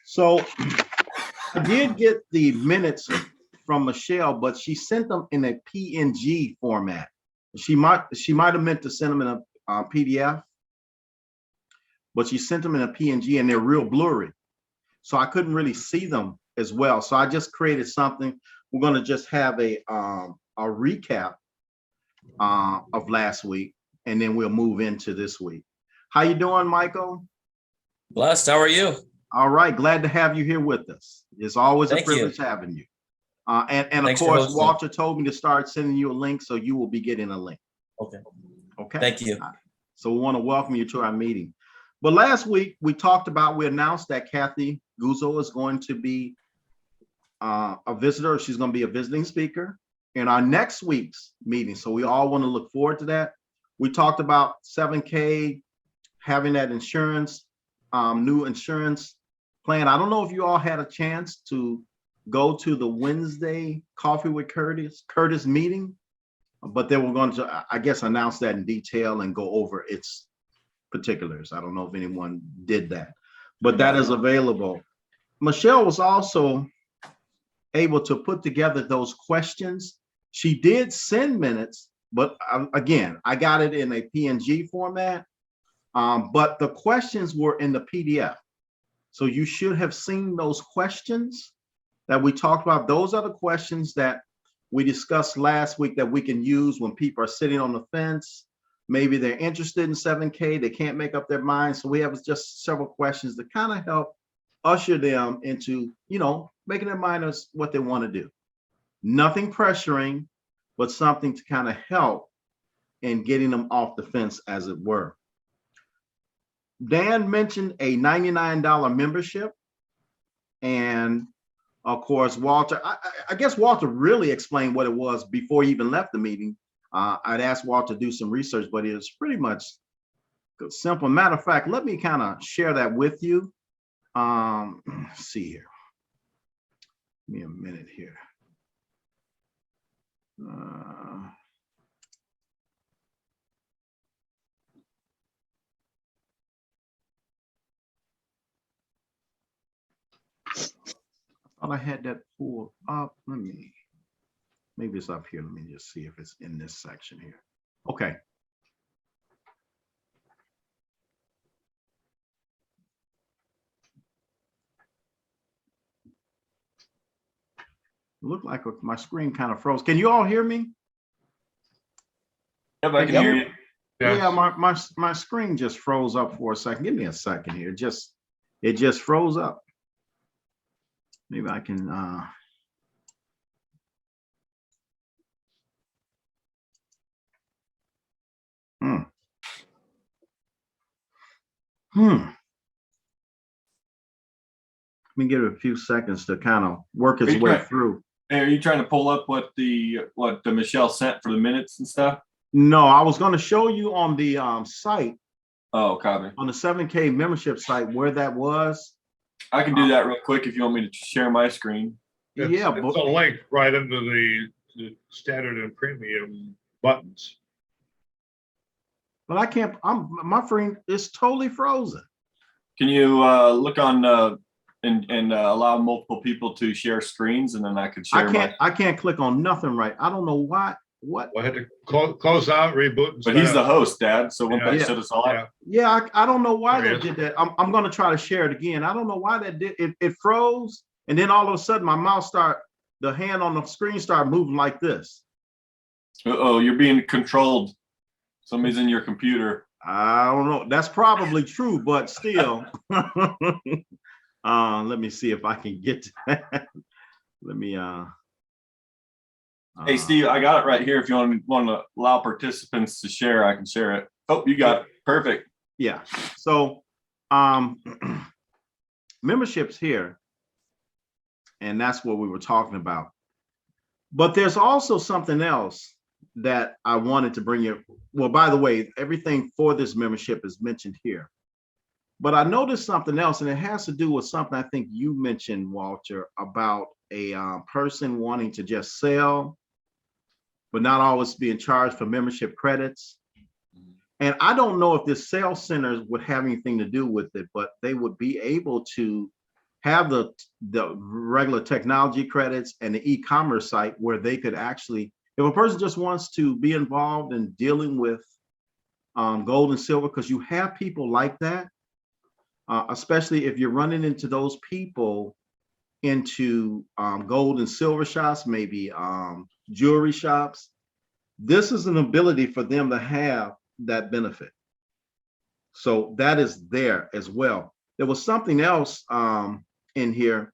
So I did get the minutes from Michelle, but she sent them in a PNG format. She might have meant to send them in a PDF, but she sent them in a PNG and they're real blurry. So I couldn't really see them as well. So I just created something. We're going to just have a recap of last week, and then we'll move into this week. How you doing, Michael? Blessed. How are you? All right. Glad to have you here with us. It's always Thank a privilege having you. And Thanks of for course, hosting. Walter told me to start sending you a link, so you will be getting a link. Okay. Okay. Thank you. So we want to welcome you to our meeting. But last week we announced that Kathy Guzzo is going to be a visitor. She's going to be a visiting speaker in our next week's meeting. So we all want to look forward to that. We talked about 7K, having that insurance, new insurance plan. I don't know if you all had a chance to go to the Wednesday Coffee with Curtis meeting, but they were going to, I guess, announce that in detail and go over its particulars. I don't know if anyone did that, but that is available. Michelle was also able to put together those questions. She did send minutes, but again, I got it in a PNG format, but the questions were in the PDF. So you should have seen those questions that we talked about. Those are the questions that we discussed last week that we can use when people are sitting on the fence. Maybe they're interested in 7K, they can't make up their mind. So we have just several questions to kind of help usher them into, making their mind as what they want to do. Nothing pressuring, but something to kind of help in getting them off the fence, as it were. Dan mentioned a $99 membership. And of course, Walter, I guess Walter really explained what it was before he even left the meeting. I'd asked Walter to do some research, but it was pretty much simple. Matter of fact, let me kind of share that with you. Let's see here. Give me a minute here. I thought I had that pulled up. Maybe it's up here. Let me just see if it's in this section here. Okay. It looked like my screen kind of froze. Can you all hear me? Yep, I can hear you. Yeah, my screen just froze up for a second. Give me a second here. It just froze up. Maybe I can Let me give it a few seconds to kind of work its way through. Hey, are you trying to pull up what the Michelle sent for the minutes and stuff? No, I was going to show you on the site. Oh, copy. On the 7K membership site where that was. I can do that real quick if you want me to share my screen. It's a link right into the standard and premium buttons. But I can't. My screen is totally frozen. Can you look on and allow multiple people to share screens, and then I could share. I can't click on nothing right. I don't know why. What? I had to close out, reboot. And but he's the host, Dad. So won't that shut us all out? Yeah, I don't know why they did that. I'm going to try to share it again. I don't know why that did. It froze, and then all of a sudden my mouse the hand on the screen started moving like this. Oh, you're being controlled. Somebody's in your computer. I don't know. That's probably true, but still. Let me see if I can get to that. Let me hey Steve, I got it right here. If you want to allow participants to share, I can share it. Oh, you got it. Perfect. Yeah. So memberships here, and that's what we were talking about. But there's also something else that I wanted to bring you. Well, by the way, everything for this membership is mentioned here. But I noticed something else, and it has to do with something I think you mentioned, Walter, about a person wanting to just sell, but not always being charged for membership credits. And I don't know if this sales center would have anything to do with it, but they would be able to have the regular technology credits and the e-commerce site where they could actually, if a person just wants to be involved in dealing with gold and silver, because you have people like that, especially if you're running into those people into gold and silver shops, maybe jewelry shops. This is an ability for them to have that benefit. So that is there as well. There was something else in here.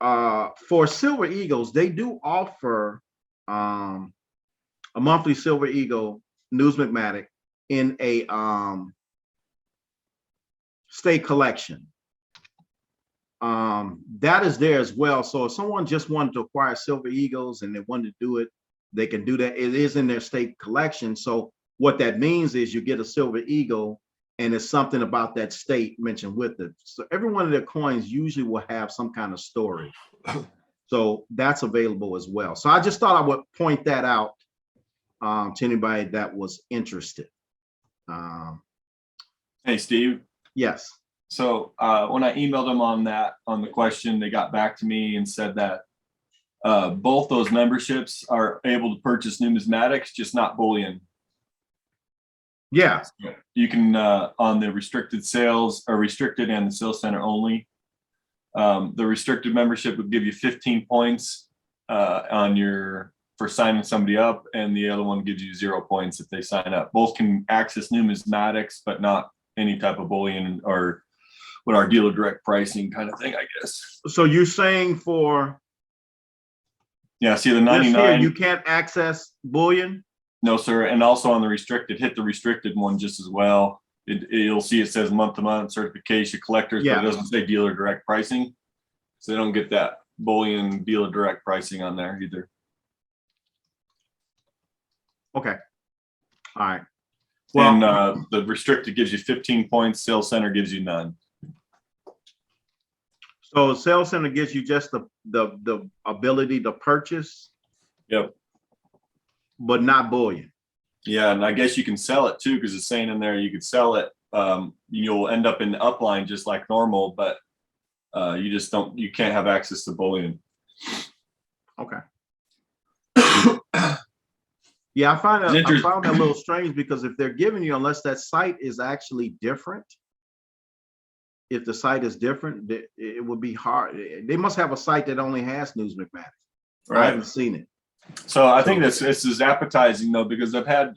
For Silver Eagles, they do offer a monthly Silver Eagle numismatic in a state collection. That is there as well. So if someone just wanted to acquire Silver Eagles and they wanted to do it, they can do that. It is in their state collection. So what that means is you get a Silver Eagle and it's something about that state mentioned with it. So every one of their coins usually will have some kind of story. So that's available as well. So I just thought I would point that out to anybody that was interested. Hey, Steve. Yes. So when I emailed them on the question, they got back to me and said that both those memberships are able to purchase numismatics, just not bullion. Yeah. You can on the restricted sales or restricted and the sales center only. The restricted membership would give you 15 points for signing somebody up, and the other one gives you 0 points if they sign up. Both can access numismatics, but not any type of bullion or what our dealer direct pricing kind of thing, I guess. So you're saying for Yeah, see the this 99. here, you can't access bullion? No, sir. And also on the restricted, hit the restricted one just as well. You'll see it says month to month certification collectors, Yeah. but it doesn't say dealer direct pricing. So they don't get that bullion dealer direct pricing on there either. Okay. All right. Well, And the restricted gives you 15 points, sales center gives you none. so sales center gives you just the ability to purchase. Yep. But not bullion. Yeah, and I guess you can sell it too, because it's saying in there you could sell it. You'll end up in the upline just like normal, but you can't have access to bullion. Okay. Yeah, I found that a little strange, because if they're giving you, unless that site is actually different, if the site is different, it would be hard. They must have a site that only has numismatics. Right. I haven't seen it. So I think this is appetizing though, because I've had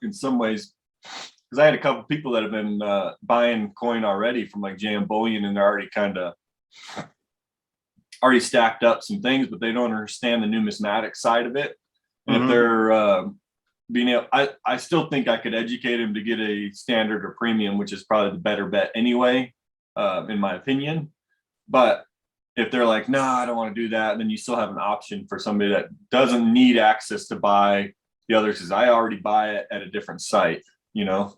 in some ways, because I had a couple people that have been buying coin already from like JM Bullion, and they're already stacked up some things, but they don't understand the numismatic side of it. And if they're being able, I still think I could educate them to get a standard or premium, which is probably the better bet anyway, in my opinion. But if they're like, no, I don't want to do that, then you still have an option for somebody that doesn't need access to buy the others, because I already buy it at a different site, you know?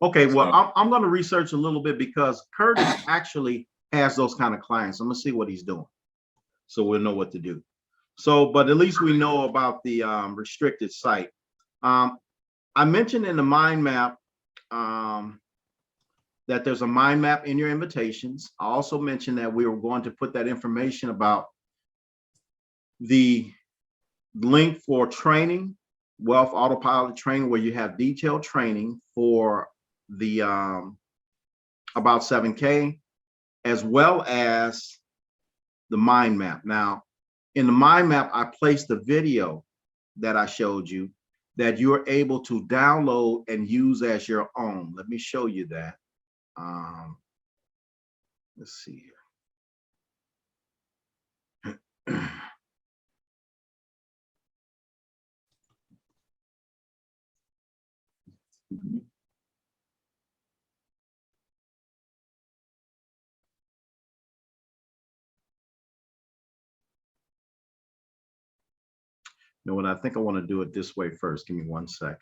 Okay, well, I'm going to research a little bit, because Curtis actually has those kind of clients. I'm going to see what he's doing, so we'll know what to do. So, but at least we know about the restricted site. I mentioned in the mind map that there's a mind map in your invitations. I also mentioned that we were going to put that information about the link for training, Wealth Autopilot training, where you have detailed training for the about 7K, as well as the mind map. Now, in the mind map, I placed the video that I showed you that you're able to download and use as your own. Let me show you that. Let's see here. You know what? I think I want to do it this way first. Give me 1 second.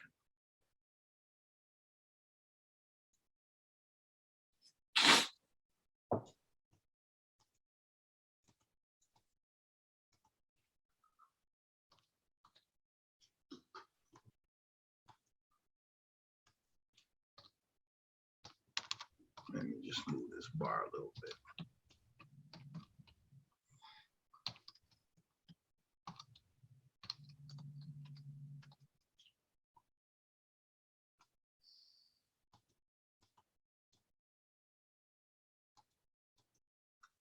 Let me just move this bar a little bit.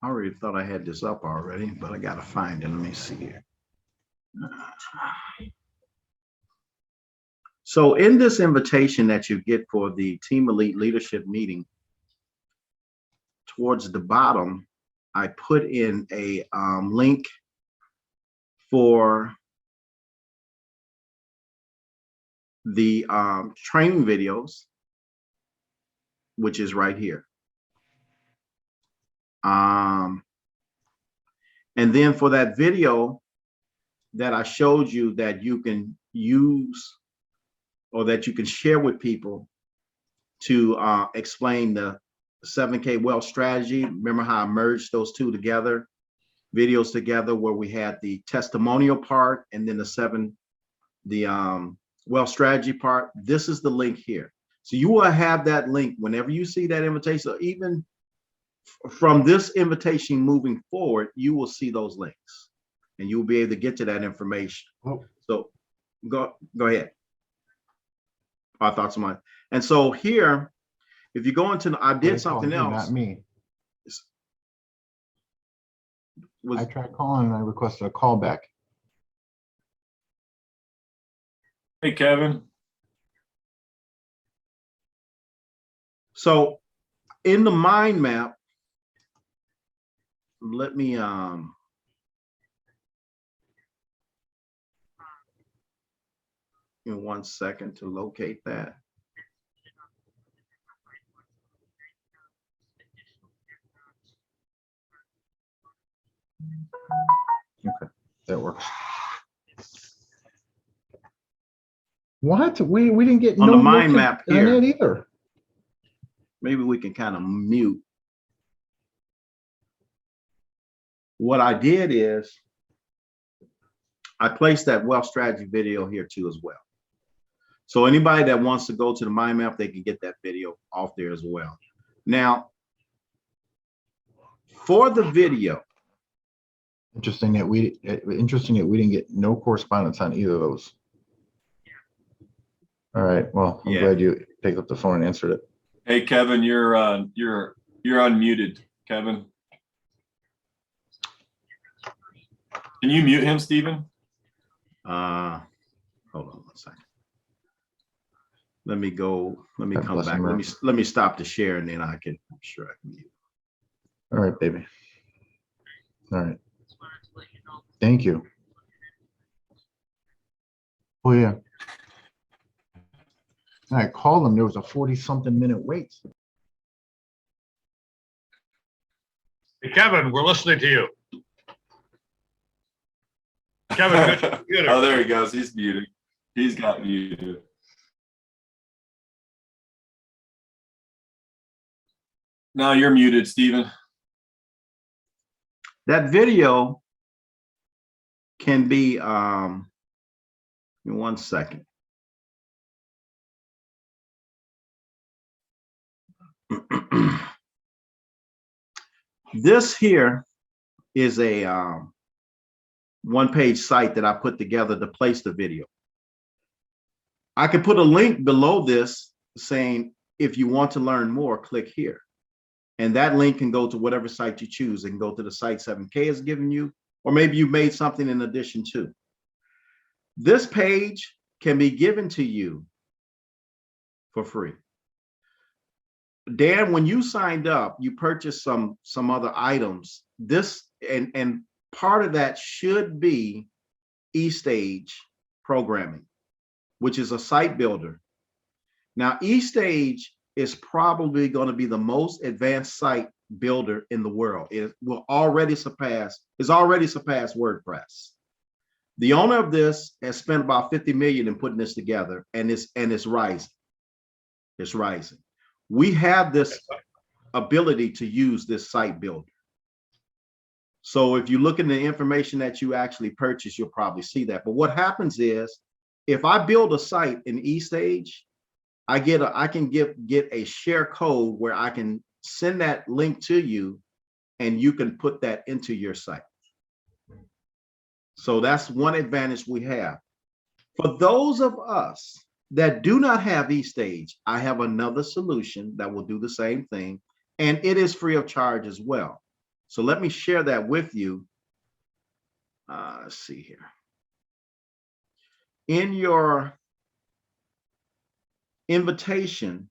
I already thought I had this up already, but I gotta find it. Let me see here. So in this invitation that you get for the Team Elite Leadership Meeting, towards the bottom, I put in a link for the training videos, which is right here. And then for that video that I showed you that you can use or that you can share with people to explain the 7K wealth strategy. Remember how I merged those two together, videos together, where we had the testimonial part and then the wealth strategy part. This is the link here. So you will have that link whenever you see that invitation. So even from this invitation moving forward, you will see those links and you'll be able to get to that information. Oh. So go ahead. I thought so much. And so here, if you go into, I did something else. Not me. I tried calling and I requested a call back. Hey, Kevin. So in the mind map, let me in 1 second to locate that. Okay, that works. What? We didn't get On no the mind notice map on here. that either. Maybe we can kind of mute. What I did is I placed that wealth strategy video here too as well. So anybody that wants to go to the mind map, they can get that video off there as well. Now, for the video, Interesting that we didn't get no correspondence on either of those. All right. Well, I'm Yeah. glad you picked up the phone and answered it. Hey, Kevin, you're unmuted, Kevin. Can you mute him, Stephen? hold on 1 second. Let me go, let me God come bless back. America. Let me stop the share and then I'm sure I can mute. All right, baby. All right. Thank you. Oh, yeah. I called them. There was a 40-something minute wait. Hey, Kevin, we're listening to you. Kevin, good computer. Oh, there he goes. He's muted. He's got muted. Now you're muted, Stephen. That video can be, in 1 second. This here is a one-page site that I put together to place the video. I could put a link below this saying, if you want to learn more, click here. And that link can go to whatever site you choose. It can go to the site 7K has given you, or maybe you made something in addition to. This page can be given to you for free. Dan, when you signed up, you purchased some other items. This and part of that should be eStage programming, which is a site builder. Now, eStage is probably going to be the most advanced site builder in the world. It will already surpass WordPress. The owner of this has spent about 50 million in putting this together, and it's rising. It's rising. We have this ability to use this site builder. So if you look in the information that you actually purchase, you'll probably see that. But what happens is, if I build a site in eStage, I can get a share code where I can send that link to you and you can put that into your site. So that's one advantage we have. For those of us that do not have eStage, I have another solution that will do the same thing, and it is free of charge as well. So let me share that with you. Let's see here. In your invitation,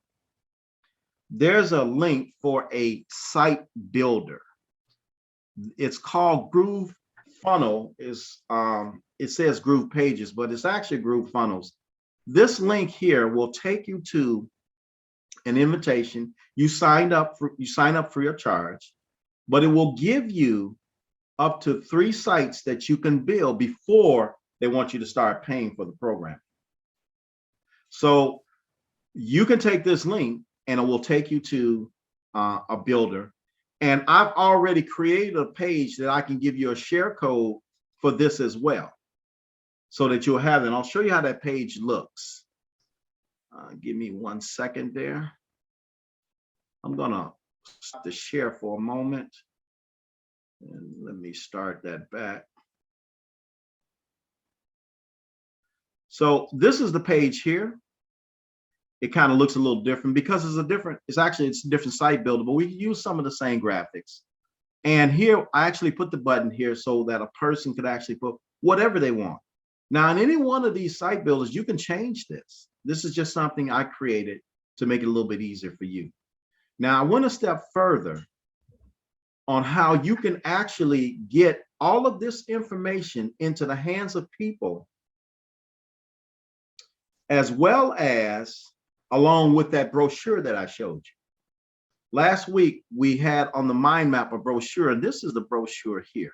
there's a link for a site builder. It's called Groove Funnel. It says Groove Pages, but it's actually Groove Funnels. This link here will take you to an invitation. You sign up free of charge, but it will give you up to 3 sites that you can build before they want you to start paying for the program. So you can take this link and it will take you to a builder. And I've already created a page that I can give you a share code for this as well, so that you'll have it. And I'll show you how that page looks. Give me 1 second there. I'm gonna stop the share for a moment. And let me start that back. So this is the page here. It kind of looks a little different because it's a different site builder, but we use some of the same graphics. And here I actually put the button here so that a person could actually put whatever they want. Now, in any one of these site builders, you can change this. This is just something I created to make it a little bit easier for you. Now, I went a step further on how you can actually get all of this information into the hands of people, as well as along with that brochure that I showed you. Last week, we had on the mind map a brochure, and this is the brochure here.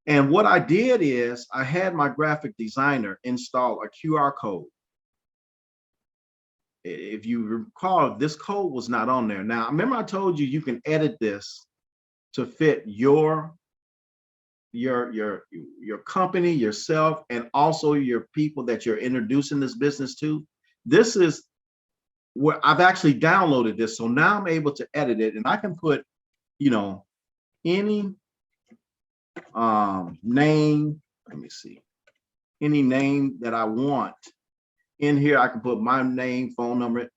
And what I did is I had my graphic designer install a QR code. If you recall, this code was not on there. Now, remember I told you you can edit this to fit your company, yourself, and also your people that you're introducing this business to. This is where I've actually downloaded this. So now I'm able to edit it, and I can put, any name, let me see, any name that I want in here. I can put my name, phone number,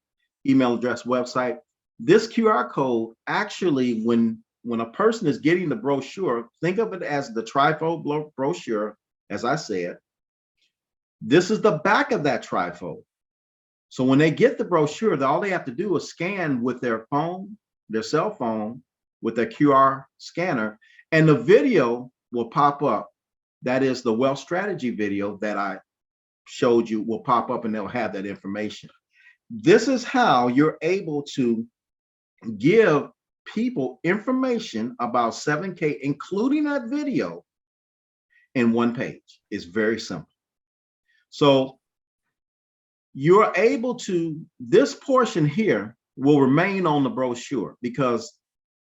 email address, website. This QR code actually, when a person is getting the brochure, think of it as the trifold brochure, as I said. This is the back of that trifold. So when they get the brochure, all they have to do is scan with their phone, their cell phone, with their QR scanner, and the video will pop up. That is the wealth strategy video that I showed you will pop up, and they'll have that information. This is how you're able to give people information about 7K, including that video, in one page. It's very simple. So you're able to, this portion here will remain on the brochure because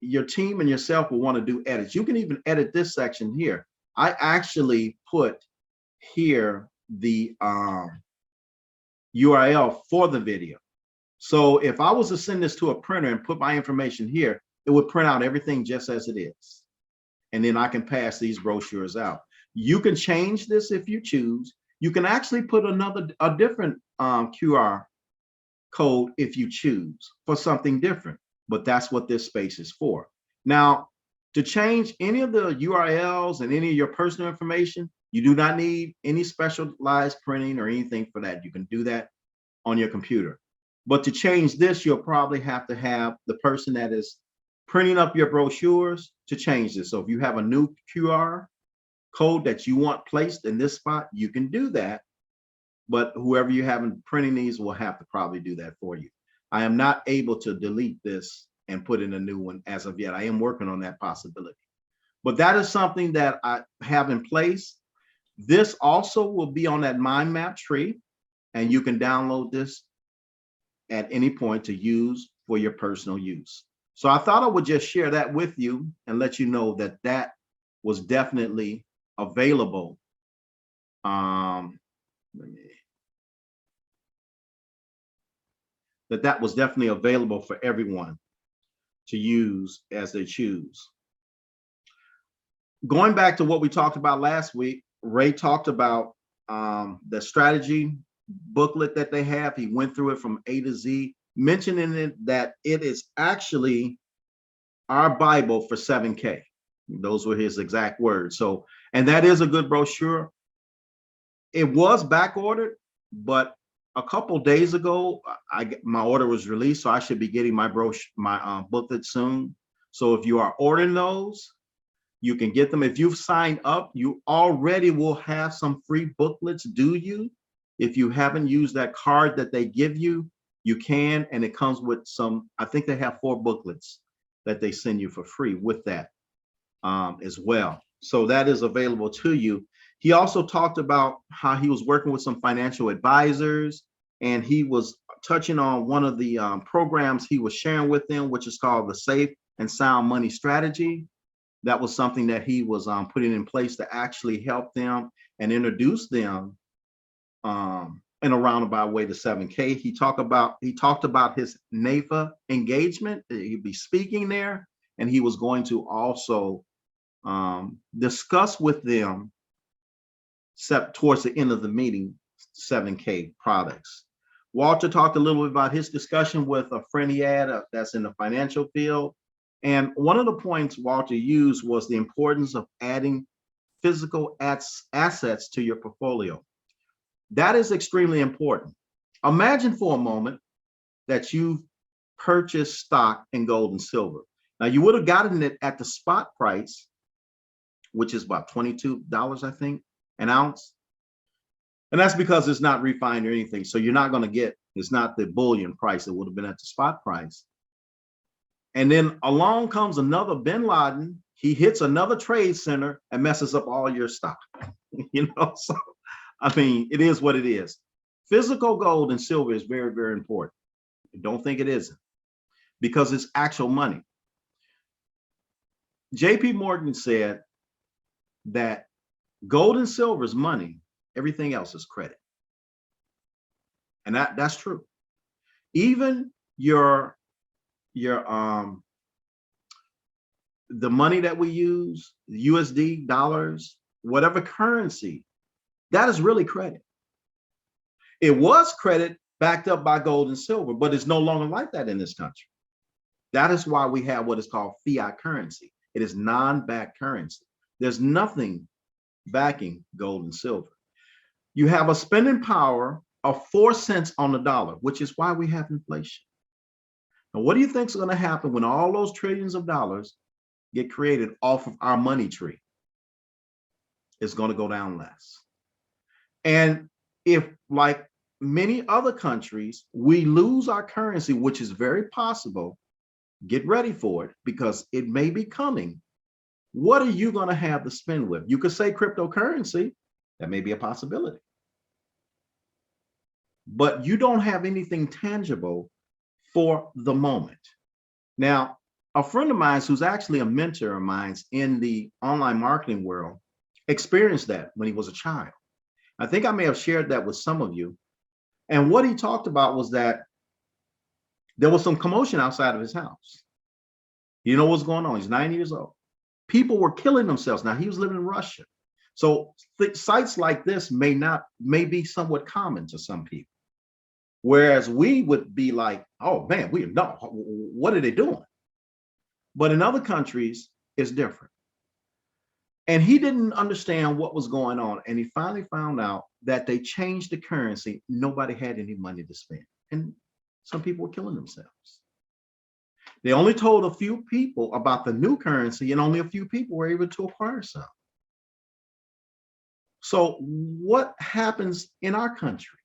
your team and yourself will want to do edits. You can even edit this section here. I actually put here the URL for the video. So if I was to send this to a printer and put my information here, it would print out everything just as it is. And then I can pass these brochures out. You can change this if you choose. You can actually put a different QR code if you choose for something different, but that's what this space is for. Now, to change any of the URLs and any of your personal information, you do not need any specialized printing or anything for that. You can do that on your computer. But to change this, you'll probably have to have the person that is printing up your brochures to change this. So if you have a new QR code that you want placed in this spot, you can do that. But whoever you have printing these will have to probably do that for you. I am not able to delete this and put in a new one as of yet. I am working on that possibility. But that is something that I have in place. This also will be on that mind map tree, and you can download this at any point to use for your personal use. So I thought I would just share that with you and let you know that that was definitely available. that was definitely available for everyone to use as they choose. Going back to what we talked about last week, Ray talked about the strategy booklet that they have. He went through it from A to Z, mentioning that it is actually our Bible for 7K. Those were his exact words. So, and that is a good brochure. It was back ordered, but a couple days ago, my order was released, so I should be getting my booklet soon. So if you are ordering those, you can get them. If you've signed up, you already will have some free booklets due you. If you haven't used that card that they give you, you can, and it comes with some, I think they have 4 booklets that they send you for free with that as well. So that is available to you. He also talked about how he was working with some financial advisors, and he was touching on one of the programs he was sharing with them, which is called the Safe and Sound Money Strategy. That was something that he was putting in place to actually help them and introduce them in a roundabout way to 7K. He talked about his NAFA engagement. He'd be speaking there, and he was going to also discuss with them towards the end of the meeting 7K products. Walter talked a little bit about his discussion with a friend he had that's in the financial field. And one of the points Walter used was the importance of adding physical assets to your portfolio. That is extremely important. Imagine for a moment that you've purchased stock in gold and silver. Now, you would have gotten it at the spot price, which is about $22, I think, an ounce. And that's because it's not refined or anything. So you're not going to get, it's not the bullion price. It would have been at the spot price. And then along comes another bin Laden. He hits another trade center and messes up all your stock. So I mean, it is what it is. Physical gold and silver is very, very important. Don't think it isn't, because it's actual money. JP Morgan said that gold and silver is money, everything else is credit. And that's true. Even the money that we use, USD, dollars, whatever currency, that is really credit. It was credit backed up by gold and silver, but it's no longer like that in this country. That is why we have what is called fiat currency. It is non-backed currency. There's nothing backing gold and silver. You have a spending power of 4 cents on the dollar, which is why we have inflation. Now, what do you think is going to happen when all those trillions of dollars get created off of our money tree? It's going to go down less. And if, like many other countries, we lose our currency, which is very possible, get ready for it because it may be coming. What are you going to have to spend with? You could say cryptocurrency. That may be a possibility. But you don't have anything tangible for the moment. Now, a friend of mine who's actually a mentor of mine in the online marketing world experienced that when he was a child. I think I may have shared that with some of you. And what he talked about was that there was some commotion outside of his house. You know what's going on? He's 9 years old. People were killing themselves. Now, he was living in Russia. So sites like this may be somewhat common to some people. Whereas we would be like, oh man, what are they doing? But in other countries, it's different. And he didn't understand what was going on. And he finally found out that they changed the currency. Nobody had any money to spend. And some people were killing themselves. They only told a few people about the new currency, and only a few people were able to acquire some. So what happens in our country?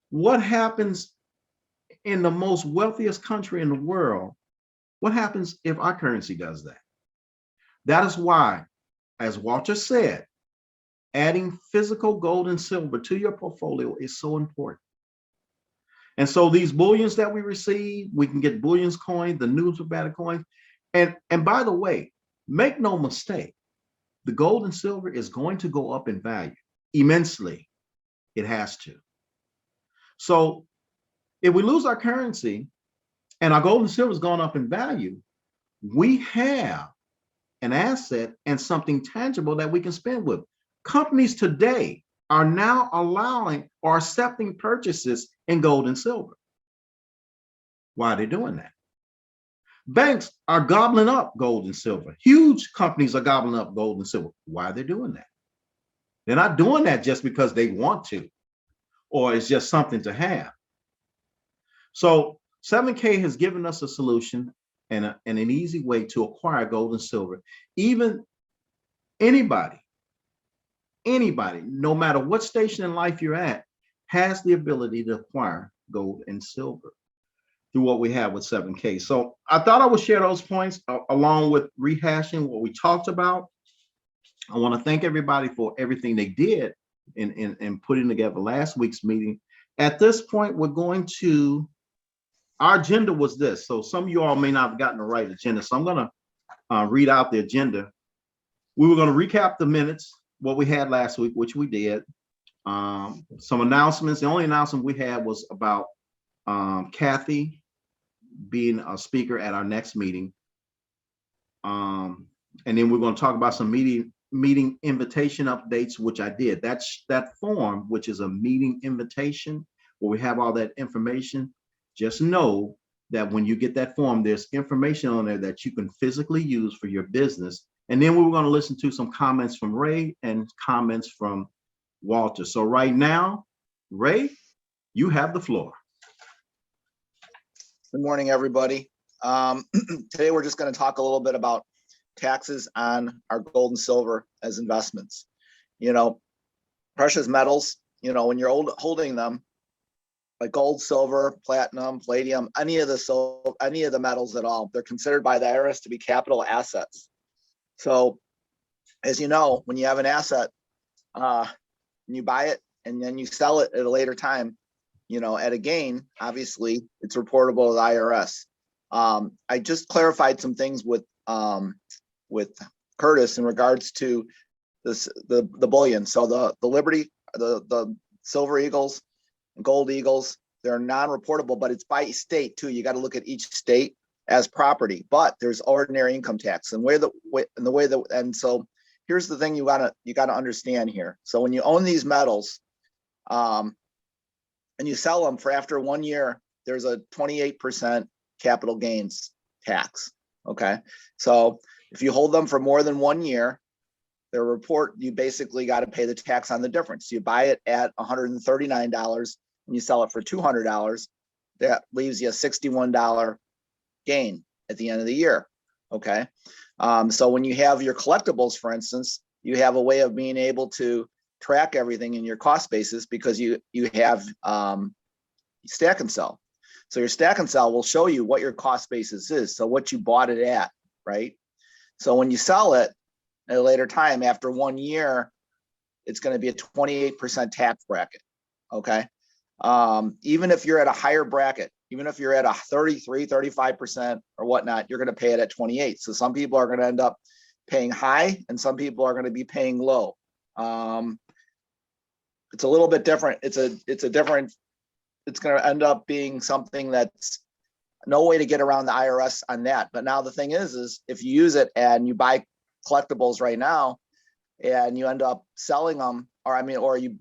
What happens in the most wealthiest country in the world? What happens if our currency does that? That is why, as Walter said, adding physical gold and silver to your portfolio is so important. And so these bullions that we receive, we can get bullions coin, the news about coins. And by the way, make no mistake, the gold and silver is going to go up in value immensely. It has to. So If we lose our currency and our gold and silver has gone up in value, we have an asset and something tangible that we can spend with. Companies today are now allowing or accepting purchases in gold and silver. Why are they doing that? Banks are gobbling up gold and silver. Huge companies are gobbling up gold and silver. Why are they doing that? They're not doing that just because they want to, or it's just something to have. So 7K has given us a solution and an easy way to acquire gold and silver. Even anybody, no matter what station in life you're at, has the ability to acquire gold and silver through what we have with 7K. So I thought I would share those points along with rehashing what we talked about. I want to thank everybody for everything they did in putting together last week's meeting. At this point, we're going to, our agenda was this. So some of you all may not have gotten the right agenda. So I'm going to read out the agenda. We were going to recap the minutes, what we had last week, which we did. Some announcements. The only announcement we had was about Kathy being a speaker at our next meeting. And then we're going to talk about some meeting invitation updates, which I did. That's that form, which is a meeting invitation where we have all that information. Just know that when you get that form, there's information on there that you can physically use for your business. And then we were going to listen to some comments from Ray and comments from Walter. So right now, Ray, you have the floor. Good morning, everybody. Today, we're just going to talk a little bit about taxes on our gold and silver as investments. You know, precious metals, you know, when you're holding them, like gold, silver, platinum, palladium, any of the metals at all, they're considered by the IRS to be capital assets. So, as you know, when you have an asset, you buy it and then you sell it at a later time, you know, at a gain, obviously it's reportable to the IRS. I just clarified some things with Curtis in regards to this, the bullion. So the Liberty, the Silver Eagles, and Gold Eagles, they're non-reportable, but it's by state too. You got to look at each state as property, but there's ordinary income tax and so here's the thing you gotta understand here. So when you own these metals, and you sell them for after 1 year, there's a 28% capital gains tax. Okay. So if you hold them for more than 1 year, you basically got to pay the tax on the difference. You buy it at $139 and you sell it for $200. That leaves you a $61 gain at the end of the year. Okay. So when you have your collectibles, for instance, you have a way of being able to track everything in your cost basis because you have stack and sell. So your stack and sell will show you what your cost basis is. So what you bought it at, right? So when you sell it at a later time, after 1 year, it's going to be a 28% tax bracket. Okay. Even if you're at a higher bracket, even if you're at a 33, 35% or whatnot, you're going to pay it at 28. So some people are going to end up paying high and some people are going to be paying low. It's a little bit different. It's going to end up being something that's no way to get around the IRS on that. But now the thing is if you use it and you buy collectibles right now and you end up selling them, or you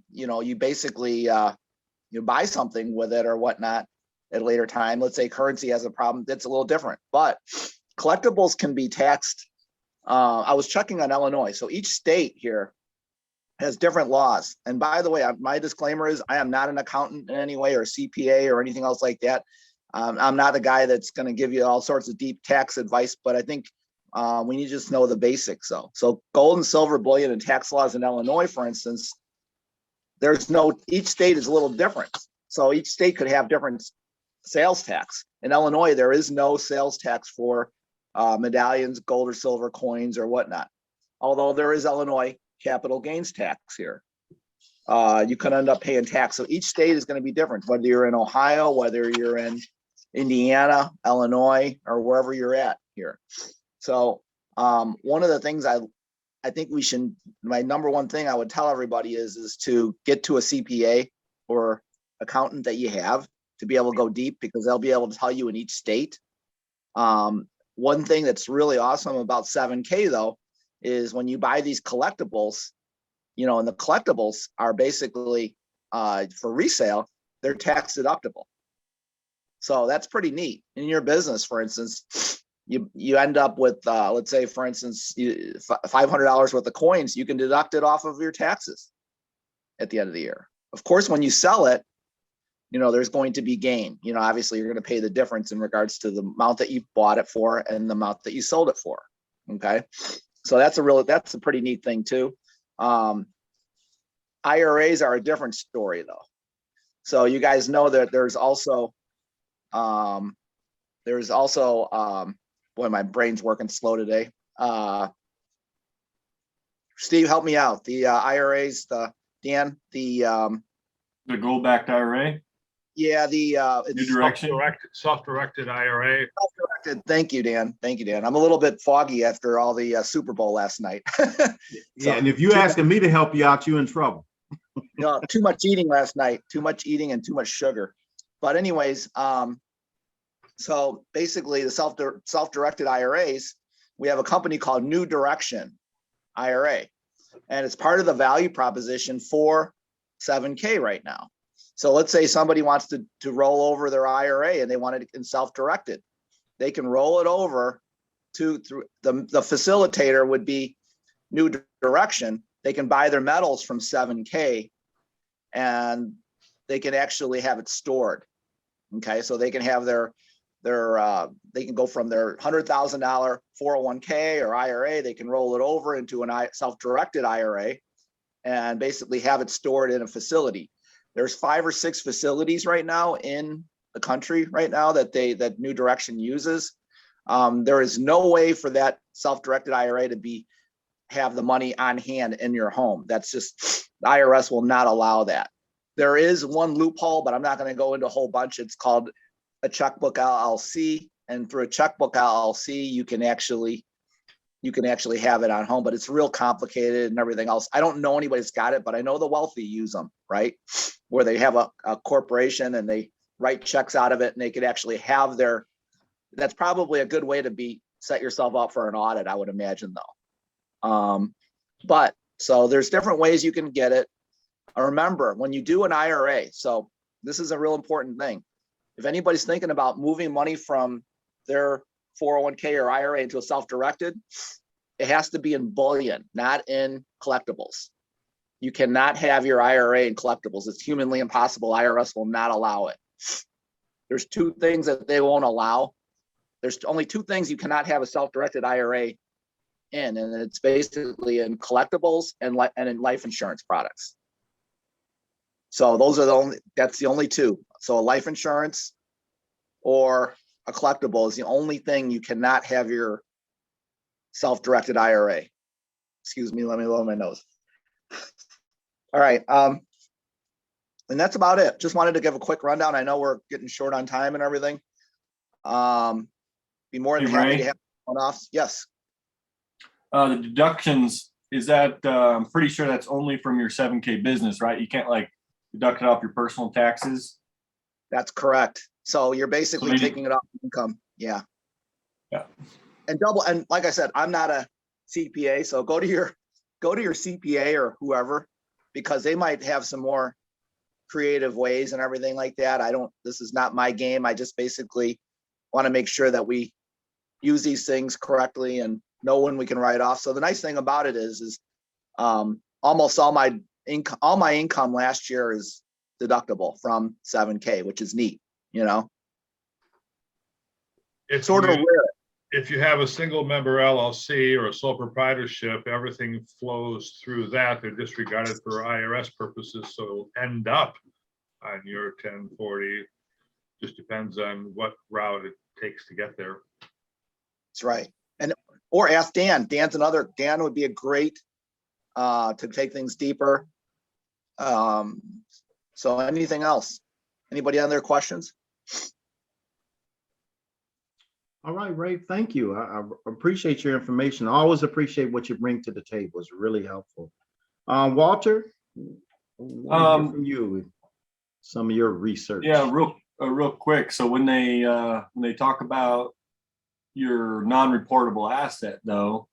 basically, you buy something with it or whatnot at a later time, let's say currency has a problem, that's a little different, but collectibles can be taxed. I was checking on Illinois. So each state here has different laws. And by the way, my disclaimer is I am not an accountant in any way or CPA or anything else like that. I'm not a guy that's going to give you all sorts of deep tax advice, but I think we need to just know the basics. So gold and silver bullion and tax laws in Illinois, for instance, each state is a little different. So each state could have different sales tax. In Illinois, there is no sales tax for medallions, gold or silver coins or whatnot. Although there is Illinois capital gains tax here. You could end up paying tax. So each state is going to be different, whether you're in Ohio, whether you're in Indiana, Illinois, or wherever you're at here. So one of the things I think my number one thing I would tell everybody is to get to a CPA or accountant that you have to be able to go deep because they'll be able to tell you in each state. One thing that's really awesome about 7K though, is when you buy these collectibles, and the collectibles are basically for resale, they're tax deductible. So that's pretty neat. In your business, for instance, you end up with, let's say, for instance, $500 worth of coins, you can deduct it off of your taxes at the end of the year. Of course, when you sell it, there's going to be gain. Obviously, you're going to pay the difference in regards to the amount that you bought it for and the amount that you sold it for. Okay. So that's a pretty neat thing too. IRAs are a different story though. So you guys know that there's also boy, my brain's working slow today. Steve, help me out. The IRAs, Dan, the gold backed IRA, it's New Direction. Self-directed IRA. self-directed. Thank you, Dan. I'm a little bit foggy after all the Super Bowl last night. Yeah, and if you're asking me to help you out, you're in trouble. Too much eating last night, too much eating and too much sugar. But anyways, so basically the self-directed IRAs, we have a company called New Direction IRA, and it's part of the value proposition for 7K right now. So let's say somebody wants to roll over their IRA and they want it in self-directed. They can roll it over through the facilitator would be New Direction. They can buy their metals from 7K and they can actually have it stored. Okay, so they can have they can go from their $100,000 401k or IRA, they can roll it over into a self-directed IRA and basically have it stored in a facility. There's 5 or 6 facilities right now in the country right now that New Direction uses. There is no way for that self-directed IRA to have the money on hand in your home. That's just, the IRS will not allow that. There is one loophole, but I'm not going to go into a whole bunch. It's called a checkbook LLC, and through a checkbook LLC, you can actually have it on home, but it's real complicated and everything else. I don't know anybody's got it, but I know the wealthy use them, right? Where they have a corporation and they write checks out of it and they could actually have that's probably a good way to set yourself up for an audit, I would imagine though. But so there's different ways you can get it. Remember, when you do an IRA, so this is a real important thing. If anybody's thinking about moving money from their 401k or IRA into a self-directed, it has to be in bullion, not in collectibles. You cannot have your IRA in collectibles. It's humanly impossible. IRS will not allow it. There's 2 things that they won't allow. There's only 2 things you cannot have a self-directed IRA in, and it's basically in collectibles and in life insurance products. So that's the only 2. So a life insurance or a collectible is the only thing you cannot have your self-directed IRA. Excuse me, let me blow my nose. All right. And that's about it. Just wanted to give a quick rundown. I know we're getting short on time and everything. Be more than happy to have one-offs. Yes. The deductions, is that, I'm pretty sure that's only from your 7K business, right? You can't deduct it off your personal taxes. That's correct. So you're basically taking it off income. Yeah. Yeah. And like I said, I'm not a CPA, so go to your CPA or whoever, because they might have some more creative ways and everything like that. This is not my game. I just basically want to make sure that we use these things correctly and know when we can write off. So the nice thing about it is almost all my income last year is deductible from 7K, which is neat, If sort of you- rare. If you have a single member LLC or a sole proprietorship, everything flows through that. They're disregarded for IRS purposes, so it'll end up on your 1040. Just depends on what route it takes to get there. That's right. Or ask Dan. Dan would be a great to take things deeper. So anything else? Anybody on their questions? All right, Ray, thank you. I appreciate your information. I always appreciate what you bring to the table. It's really helpful. Walter, from you, some of your research. Yeah, real quick. So when they talk about your non-reportable asset though,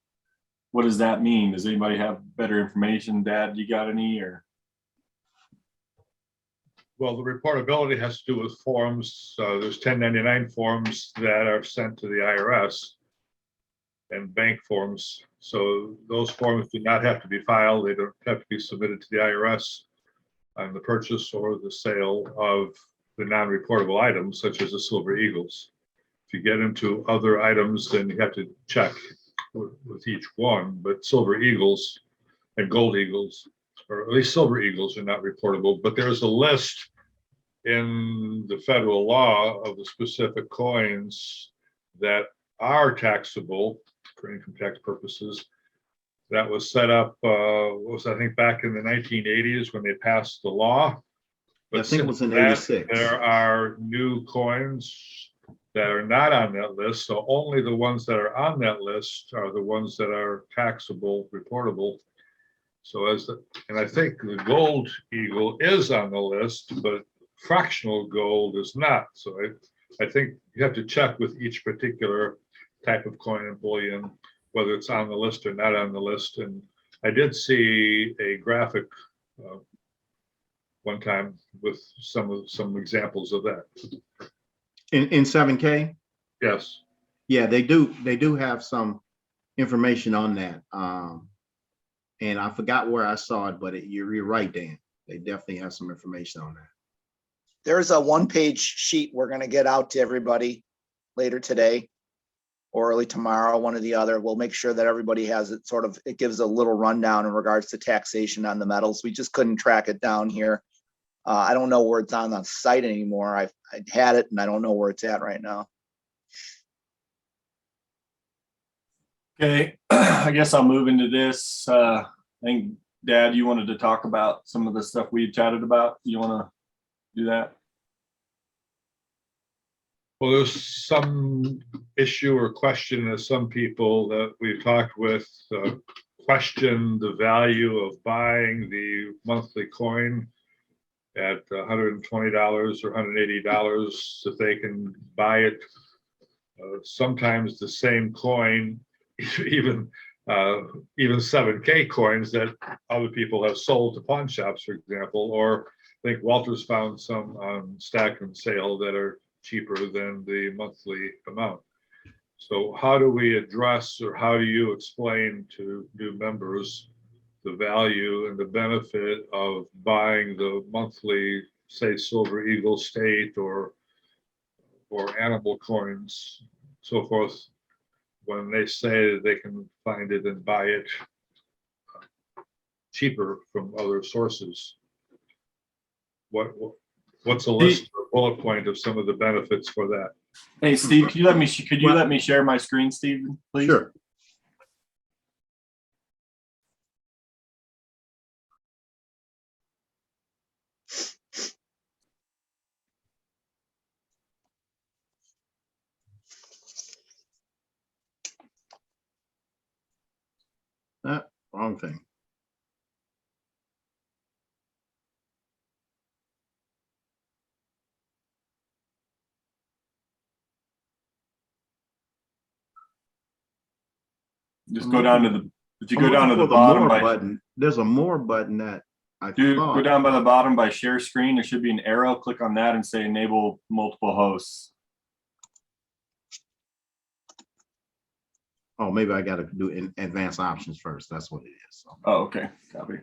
what does that mean? Does anybody have better information? Dad, you got any or? Well, the reportability has to do with forms. There's 1099 forms that are sent to the IRS and bank forms. So those forms do not have to be filed. They don't have to be submitted to the IRS on the purchase or the sale of the non-reportable items such as the Silver Eagles. If you get into other items, then you have to check with each one, but Silver Eagles and Gold Eagles, or at least Silver Eagles, are not reportable, but there's a list in the federal law of the specific coins that are taxable for income tax purposes. That was set up, I think back in the 1980s when they passed the law. I think it was in Since that, 86. there are new coins that are not on that list. So only the ones that are on that list are the ones that are taxable, reportable. So and I think the Gold Eagle is on the list, but fractional gold is not. So I think you have to check with each particular type of coin and bullion, whether it's on the list or not on the list. And I did see a graphic one time with some examples of that. In 7K? Yes. Yeah, they do have some information on that. And I forgot where I saw it, but you're right, Dan. They definitely have some information on that. There's a one-page sheet we're gonna get out to everybody later today or early tomorrow, one or the other. We'll make sure that everybody has it. It gives a little rundown in regards to taxation on the metals. We just couldn't track it down here. I don't know where it's on the site anymore. I had it and I don't know where it's at right now. Okay, I guess I'll move into this. I think Dad, you wanted to talk about some of the stuff we chatted about. You want to do that? Well, there's some issue or question that some people that we've talked with question the value of buying the monthly coin at $120 or $180 if they can buy it. Sometimes the same coin, even 7K coins that other people have sold to pawn shops, for example, or I think Walter's found some on Stack and Sale that are cheaper than the monthly amount. So how do we address, or how do you explain to new members the value and the benefit of buying the monthly, say, Silver Eagle State or animal coins, so forth, when they say that they can find it and buy it cheaper from other sources? What's a list or bullet point of some of the benefits for that? Hey, Steve, could you let me share my screen, Steve, please? Sure. Wrong thing. Just go down to the, if you go I'm down to looking the for bottom more by, button. There's a more button that I go thought. down by the bottom by share screen. There should be an arrow. Click on that and say enable multiple hosts. Oh, maybe I got to do in advanced options first. That's what it is. So. Oh, okay. Copy.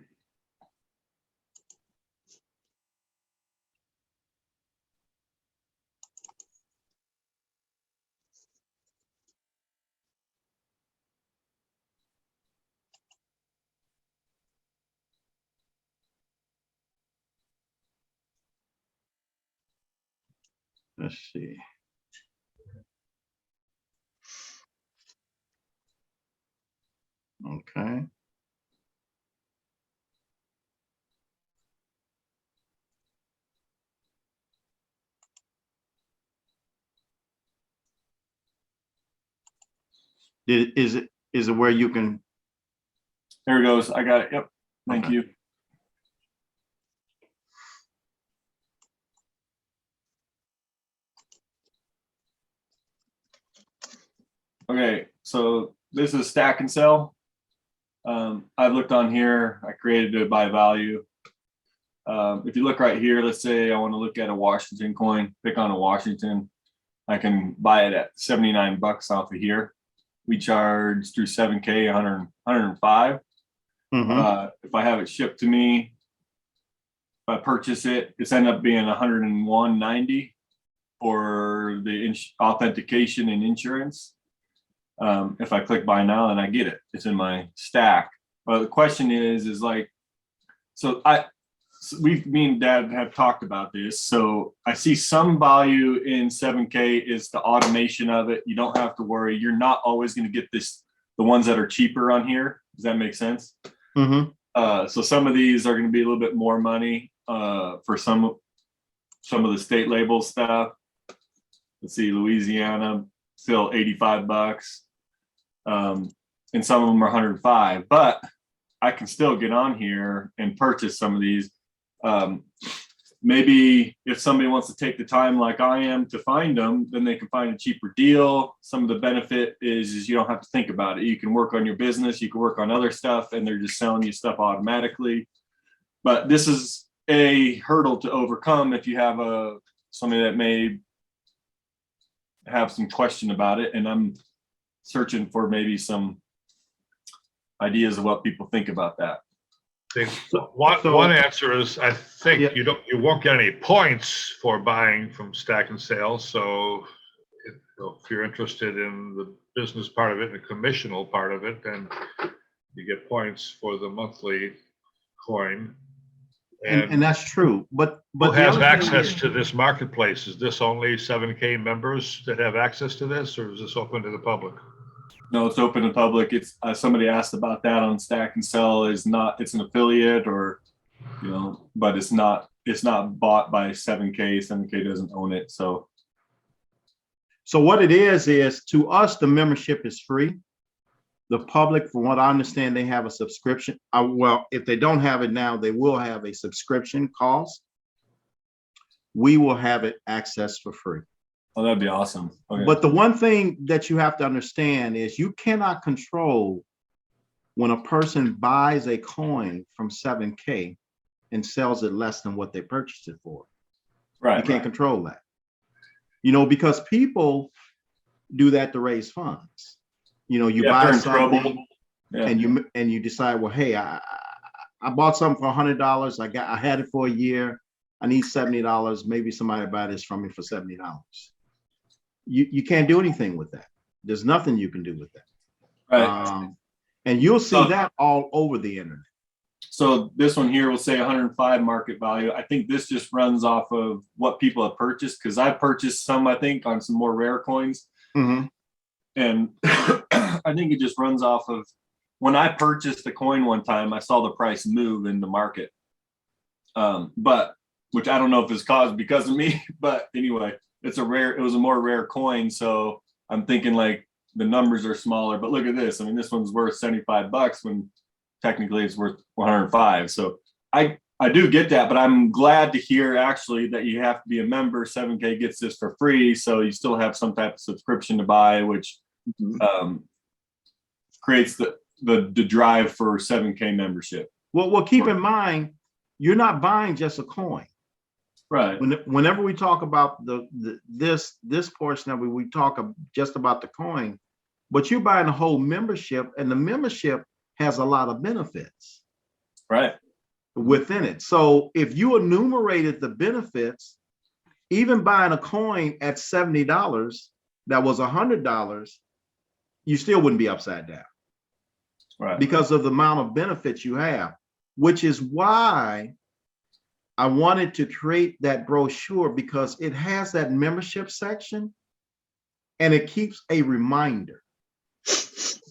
Let's see. Okay. Is it where you can? There it goes. I got it. Yep. Thank Okay. you. Okay, so this is stack and sell. I've looked on here, I created it by value. If you look right here, let's say I want to look at a Washington coin, pick on a Washington. I can buy it at 79 bucks off of here. We charge through 7K 105. Mhm. If I have it shipped to me, if I purchase it, it's ended up being 101.90 for the authentication and insurance. If I click buy now, then I get it. It's in my stack. But the question is like, me and Dad have talked about this. So I see some value in 7K is the automation of it. You don't have to worry. You're not always going to get the ones that are cheaper on here. Does that make sense? Mhm. So some of these are going to be a little bit more money for some of the state label stuff. Let's see, Louisiana, still 85 bucks. And some of them are 105, but I can still get on here and purchase some of these. Maybe if somebody wants to take the time like I am to find them, then they can find a cheaper deal. Some of the benefit is you don't have to think about it. You can work on your business, you can work on other stuff, and they're just selling you stuff automatically. But this is a hurdle to overcome if you have somebody that may have some question about it. And I'm searching for maybe some ideas of what people think about that. One answer is, I think Yeah. you won't get any points for buying from Stack and Sale. So if you're interested in the business part of it and the commissional part of it, then you get points for the monthly coin. And that's true. But Who the has other thing access is- to this marketplace? Is this only 7K members that have access to this, or is this open to the public? No, it's open to public. It's somebody asked about that on Stack and Sell. It's an affiliate or, but it's not bought by 7K. 7K doesn't own it. So what it is to us, the membership is free. The public, from what I understand, they have a subscription. Well, if they don't have it now, they will have a subscription cost. We will have it access for free. oh, that'd be awesome. Okay. But the one thing that you have to understand is you cannot control when a person buys a coin from 7K and sells it less than what they purchased it for. right. You can't control that. Because people do that to raise funds. You Yeah, buy they're in something trouble. Yeah. and you decide, well, hey, I bought something for $100. I had it for a year. I need $70. Maybe somebody buy this from me for $70. You can't do anything with that. There's nothing you can do with that. Right. And you'll see So- that all over the internet. So this one here will say 105 market value. I think this just runs off of what people have purchased, because I've purchased some, I think, on some more rare coins. Mhm. And I think it just runs off of when I purchased the coin one time, I saw the price move in the market. But which I don't know if it's caused because of me, but anyway, it was a more rare coin. So I'm thinking like the numbers are smaller, but look at this. I mean, this one's worth 75 bucks when technically it's worth 105. So I do get that, but I'm glad to hear actually that you have to be a member. 7K gets this for free. So you still have some type of subscription to buy, which creates the drive for 7K membership. Well, keep in mind, you're not buying just a coin. Right. Whenever we talk about this portion of it, we talk just about the coin, but you're buying a whole membership, and the membership has a lot of benefits Right. within it. So if you enumerated the benefits, even buying a coin at $70 that was $100, you still wouldn't be upside down Right. because of the amount of benefits you have, which is why I wanted to create that brochure, because it has that membership section and it keeps a reminder.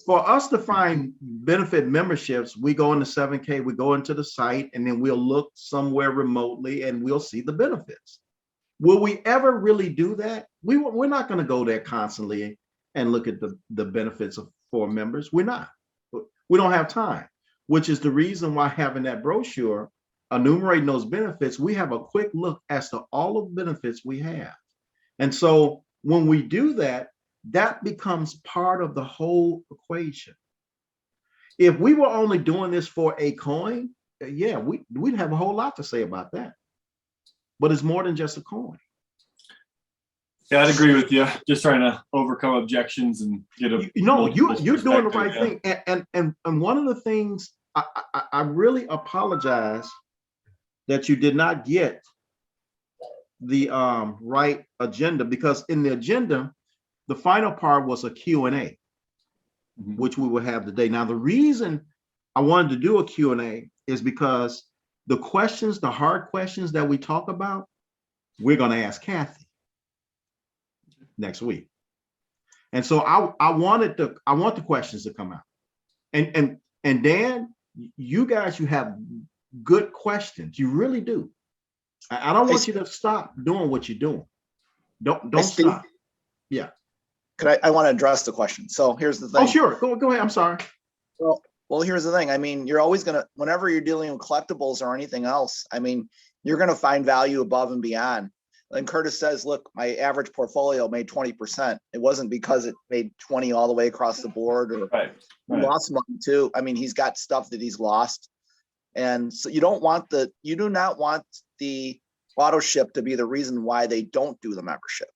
For us to find benefit memberships, we go into 7K, we go into the site, and then we'll look somewhere remotely and we'll see the benefits. Will we ever really do that? We're not going to go there constantly and look at the benefits for members. We're not. We don't have time, which is the reason why having that brochure enumerating those benefits, we have a quick look as to all of the benefits we have. And so when we do that, that becomes part of the whole equation. If we were only doing this for a coin, yeah, we'd have a whole lot to say about that. But it's more than just a coin. Yeah, I'd agree with you. Just trying to overcome objections and get a. You're doing the right perspective, thing. And one of the things I really apologize that you did not get the right agenda, because in the agenda, the final part was a Q&A, Mhm. which we will have today. Now, the reason I wanted to do a Q&A is because the questions, the hard questions that we talk about, we're going to ask Kathy next week. And so I want the questions to come out. And Dan, you guys, you have good questions. You really do. I don't want you to stop doing what you're doing. Don't Steve, stop. Yeah. I want to address the question. So here's the thing. Oh, sure. Go ahead. I'm sorry. Well, here's the thing. I mean, you're always going to, whenever you're dealing with collectibles or anything else, I mean, you're going to find value above and beyond. And Curtis says, look, my average portfolio made 20%. It wasn't because it made 20 all the way across the board, or Right. he lost money too. I mean, he's got stuff that he's lost. And so you do not want the auto ship to be the reason why they don't do the membership.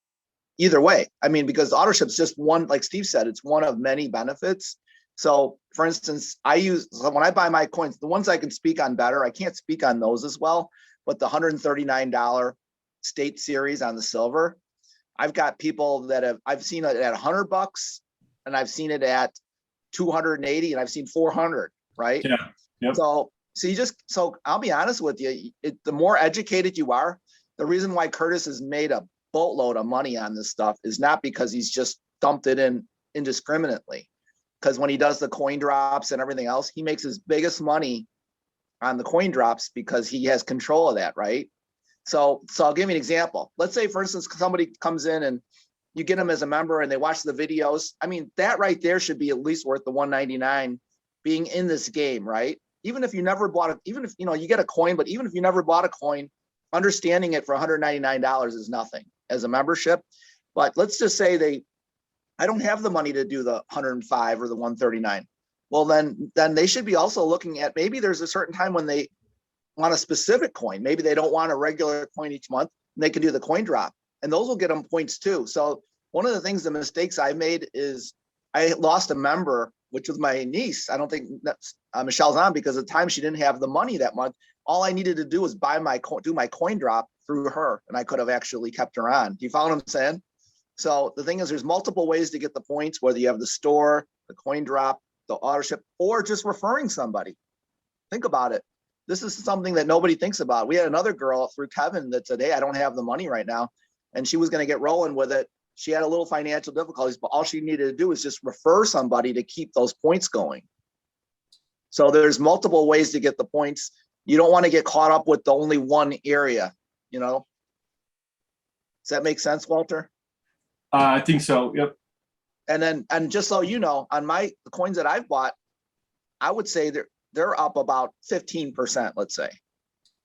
Either way. I mean, because the auto ship's just one, like Steve said, it's one of many benefits. So for instance, when I buy my coins, the ones I can speak on better, I can't speak on those as well, but the $139 state series on the silver, I've got people that I've seen it at $100 and I've seen it at 280 and I've seen 400, right? Yeah. Yep. So I'll be honest with you, the more educated you are, the reason why Curtis has made a boatload of money on this stuff is not because he's just dumped it in indiscriminately. Because when he does the coin drops and everything else, he makes his biggest money on the coin drops because he has control of that, right? So I'll give you an example. Let's say, for instance, somebody comes in and you get them as a member and they watch the videos. I mean, that right there should be at least worth the $199 being in this game, right? Even if you never bought it, even if you get a coin, but even if you never bought a coin, understanding it for $199 is nothing as a membership. But let's just say I don't have the money to do the 105 or the 139. Well, then they should be also looking at, maybe there's a certain time when they want a specific coin. Maybe they don't want a regular coin each month, and they can do the coin drop, and those will get them points too. So one of the things, the mistakes I made is I lost a member, which was my niece. I don't think Michelle's on, because at the time she didn't have the money that month. All I needed to do was do my coin drop through her, and I could have actually kept her on. Do you follow what I'm saying? So the thing is, there's multiple ways to get the points, whether you have the store, the coin drop, the auto ship, or just referring somebody. Think about it. This is something that nobody thinks about. We had another girl through Kevin that said, hey, I don't have the money right now. And she was going to get rolling with it. She had a little financial difficulties, but all she needed to do is just refer somebody to keep those points going. So there's multiple ways to get the points. You don't want to get caught up with the only one area, Does that make sense, Walter? I think so. Yep. And just so you know, on the coins that I've bought, I would say they're up about 15%, let's say.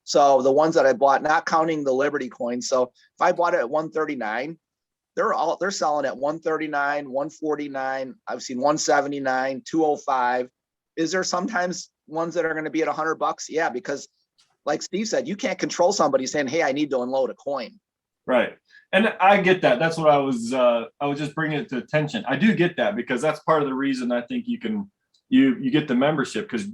So the ones that I bought, not counting the Liberty coins. So if I bought it at 139, they're selling at 139, 149. I've seen 179, 205. Is there sometimes ones that are going to be at $100? Yeah, because like Steve said, you can't control somebody saying, hey, I need to unload a coin. Right. And I get that. That's what I was just bringing it to attention. I do get that, because that's part of the reason I think you get the membership, because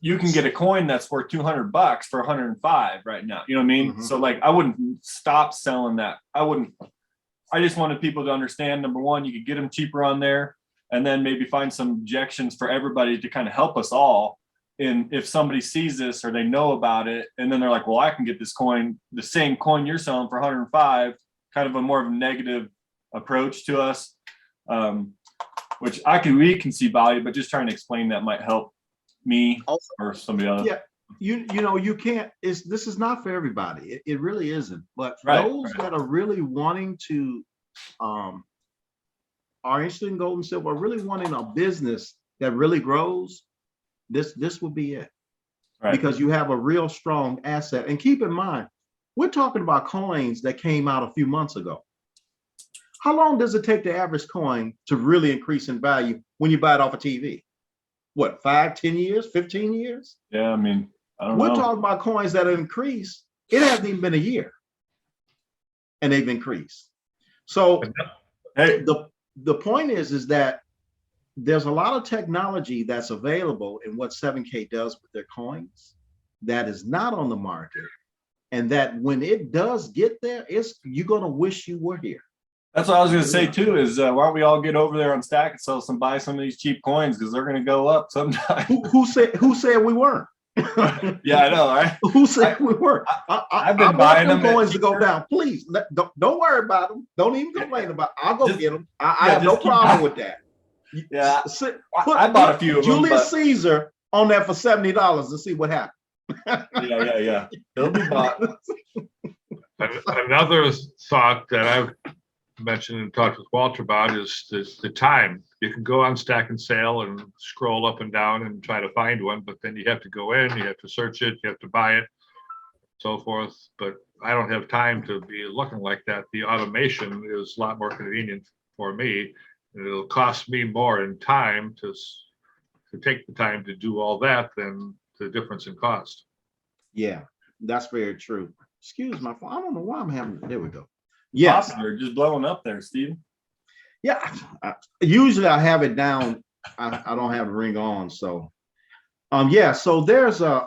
you can get a coin that's worth $200 for 105 right now. You know what I mean? Mhm. So like, I wouldn't stop selling that. I just wanted people to understand, number one, you could get them cheaper on there, and then maybe find some objections for everybody to kind of help us all. And if somebody sees this or they know about it, and then they're like, well, I can get this coin, the same coin you're selling for 105, kind of a more of a negative approach to us, which we can see value, but just trying to explain that might help me or somebody else. Yeah. You can't, this is not for everybody. It really isn't. But Right, those that are really wanting to, are interested in gold and silver, are really wanting a business that really grows, this will be it. Right. Because you have a real strong asset. And keep in mind, we're talking about coins that came out a few months ago. How long does it take the average coin to really increase in value when you buy it off a TV? What, 5, 10 years, 15 years? Yeah, I mean, I don't We're know. talking about coins that have increased. It hasn't even been a year. And they've increased. So Hey, the point is that there's a lot of technology that's available in what 7K does with their coins that is not on the market. And that when it does get there, you're gonna wish you were here. that's what I was gonna say too, is why don't we all get over there on Stack and sell some, buy some of these cheap coins, because they're gonna go up sometime. Who said we weren't? Yeah, I know, right? Who said we weren't? I've been I want buying them them at coins to go cheaper- down. Please, don't worry about them. Don't even complain about it. I'll go Just- get them. I yeah, have no just keep problem buying. with that. Yeah, Put I bought a few of them, Julius but Caesar on there for $70 to see what happens. yeah. They'll be bought. Another thought that I've mentioned and talked with Walter about is the time. You can go on Stack and Sale and scroll up and down and try to find one, but then you have to go in, you have to search it, you have to buy it, so forth. But I don't have time to be looking like that. The automation is a lot more convenient for me. And it'll cost me more in time to take the time to do all that than the difference in cost. Yeah, that's very true. Excuse my phone. I don't know why I'm having. There we go. Yes. They're just blowing up there, Steve. Yeah. Usually I have it down. I don't have the ring on. So, yeah. So there's a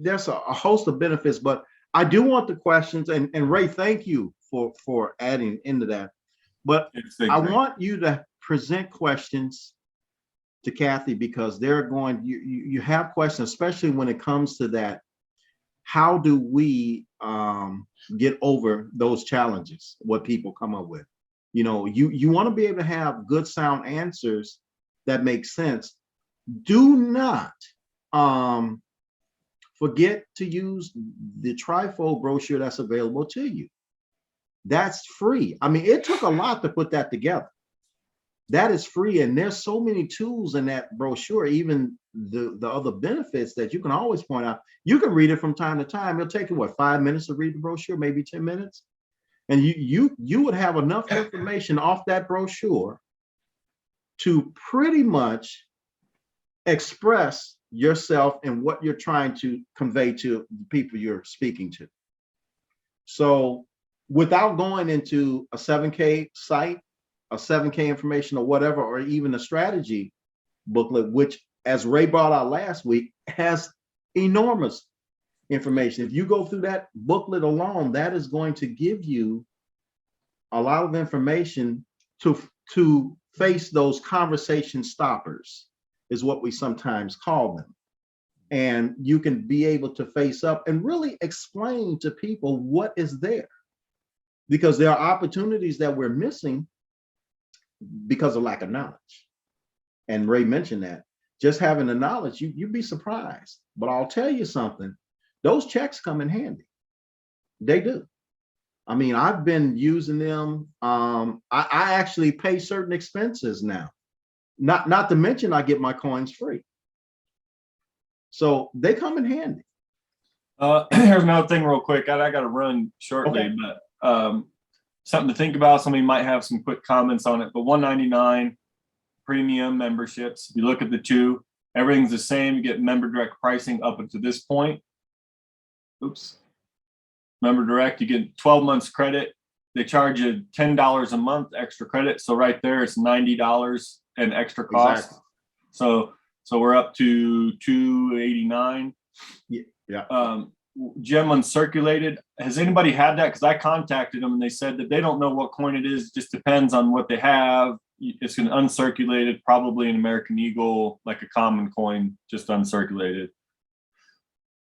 host of benefits, but I do want the questions. And Ray, thank you for adding into that. But I want you to present questions to Kathy, because they're going. You have questions, especially when it comes to that. How do we get over those challenges, what people come up with? You know, you want to be able to have good sound answers that make sense. Do not forget to use the trifold brochure that's available to you. That's free. I mean, it took a lot to put that together. That is free, and there's so many tools in that brochure, even the other benefits that you can always point out. You can read it from time to time. It'll take you, what, 5 minutes to read the brochure, maybe 10 minutes? And you would have enough information off that brochure to pretty much express yourself and what you're trying to convey to the people you're speaking to. So without going into a 7K site, a 7K information or whatever, or even a strategy booklet, which, as Ray brought out last week, has enormous information. If you go through that booklet alone, that is going to give you a lot of information to face those conversation stoppers, is what we sometimes call them. And you can be able to face up and really explain to people what is there, because there are opportunities that we're missing because of lack of knowledge. And Ray mentioned that. Just having the knowledge, you'd be surprised. But I'll tell you something, those checks come in handy. They do. I mean, I've been using them. I actually pay certain expenses now. Not to mention I get my coins free. So they come in handy. Here's another thing real quick. I got to run shortly, Okay. but something to think about. Somebody might have some quick comments on it, but $199 premium memberships. You look at the two, everything's the same. You get member direct pricing up until this point. Oops. Member direct, you get 12 months credit. They charge you $10 a month extra credit. So right there, it's $90 and extra cost. Exactly. So we're up to $289. Yeah. Gem uncirculated. Has anybody had that? Because I contacted them and they said that they don't know what coin it is. It just depends on what they have. It's an uncirculated, probably an American Eagle, like a common coin, just uncirculated,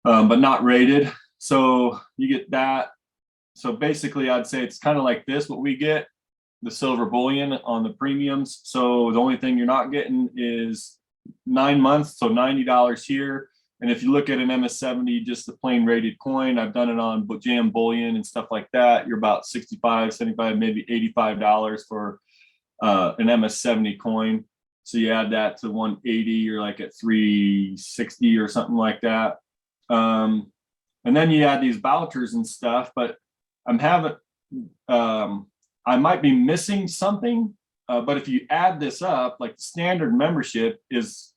but not rated. So you get that. So basically, I'd say it's kind of like this, what we get, the silver bullion on the premiums. So the only thing you're not getting is 9 months, so $90 here. And if you look at an MS70, just the plain rated coin, I've done it on Jam Bullion and stuff like that. You're about $65, $75, maybe $85 for an MS70 coin. So you add that to 180, you're like at 360 or something like that. And then you add these vouchers and stuff, but I'm I might be missing something, but if you add this up, like the standard membership is,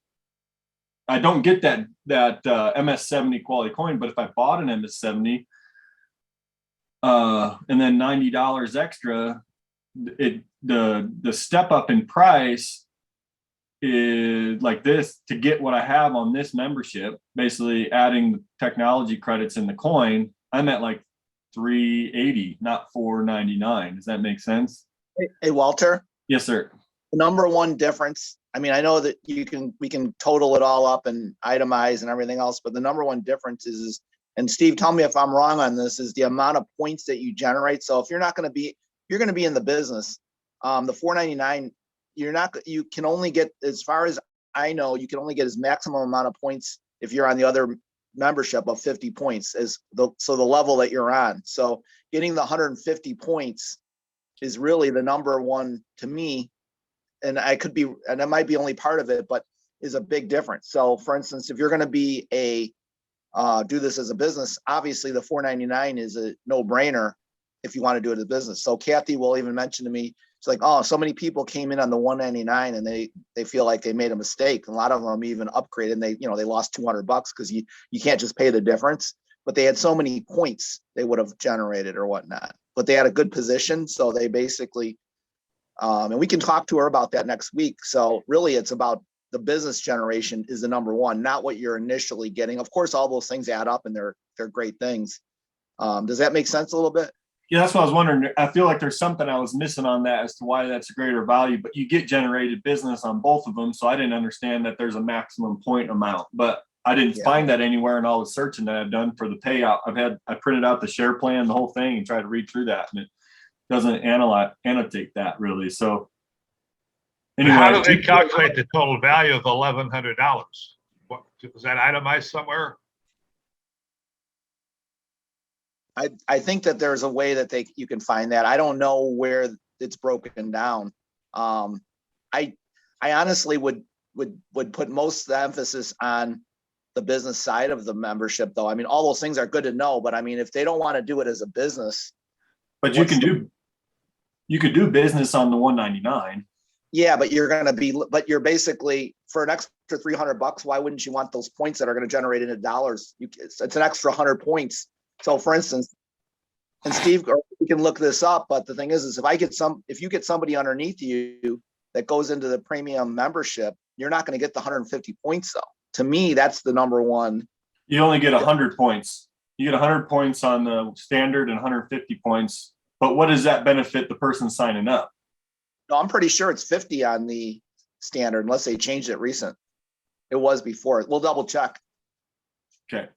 I don't get that MS70 quality coin, but if I bought an MS70 and then $90 extra, the step up in price is like this to get what I have on this membership, basically adding technology credits in the coin, I'm at like $380, not $499. Does that make sense? Hey, Walter, Yes, sir. the number one difference, I mean, I know that we can total it all up and itemize and everything else, but the number one difference is, and Steve, tell me if I'm wrong on this, is the amount of points that you generate. So if you're going to be in the business, the 499, you can only get, as far as I know, you can only get as maximum amount of points if you're on the other membership of 50 points so the level that you're on. So getting the 150 points is really the number one to me. And that might be only part of it, but is a big difference. So for instance, if you're going to be do this as a business, obviously the 499 is a no brainer if you want to do it as a business. So Kathy will even mention to me, it's like, oh, so many people came in on the 199 and they feel like they made a mistake. A lot of them even upgraded and they lost $200 because you can't just pay the difference, but they had so many points they would have generated or whatnot, but they had a good position. So they basically, and we can talk to her about that next week. So really it's about the business generation is the number one, not what you're initially getting. Of course, all those things add up and they're great things. Does that make sense a little bit? Yeah, that's what I was wondering. I feel like there's something I was missing on that as to why that's a greater value, but you get generated business on both of them. So I didn't understand that there's a maximum point amount, but I didn't find that anywhere in all the searching that I've done for the payout. I printed out the share plan, the whole thing, and tried to read through that, and it doesn't annotate that really. So anyway, How do they calculate the total value of $1,100? What, is that itemized somewhere? I think that there's a way that you can find that. I don't know where it's broken down. I honestly would put most of the emphasis on the business side of the membership, though. I mean, all those things are good to know, but I mean, if they don't want to do it as a business, but you could do business on the 199. yeah, but you're basically for an extra $300. Why wouldn't you want those points that are going to generate into dollars? It's an extra 100 points. So for instance, and Steve, we can look this up, but the thing is if you get somebody underneath you that goes into the premium membership, you're not going to get the 150 points though. To me, that's the number one. You only get 100 points. You get 100 points on the standard and 150 points. But what does that benefit the person signing up? No, I'm pretty sure it's 50 on the standard, unless they changed it recent. It was before. We'll double check. Okay.